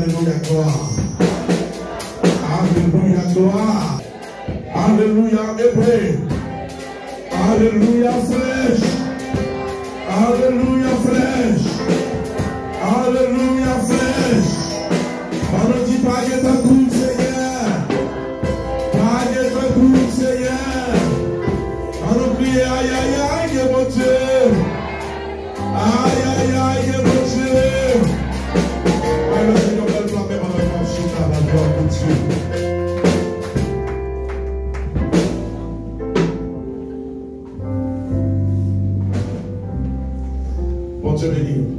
alléluia, gloire. Alléluia, gloire. Alléluia, hébreu. Alléluia, flèche. Alléluia, flèche. Alléluia, flèche. On ne dit pas que ta coupe, Seigneur. Pas que ta coupe, Seigneur. On nous crie, aïe, aïe, aïe, mon Dieu. Aïe, aïe, aïe, mon Dieu. Alors, Seigneur, même avec moi, je suis à la gloire de Dieu. Bon Dieu béni.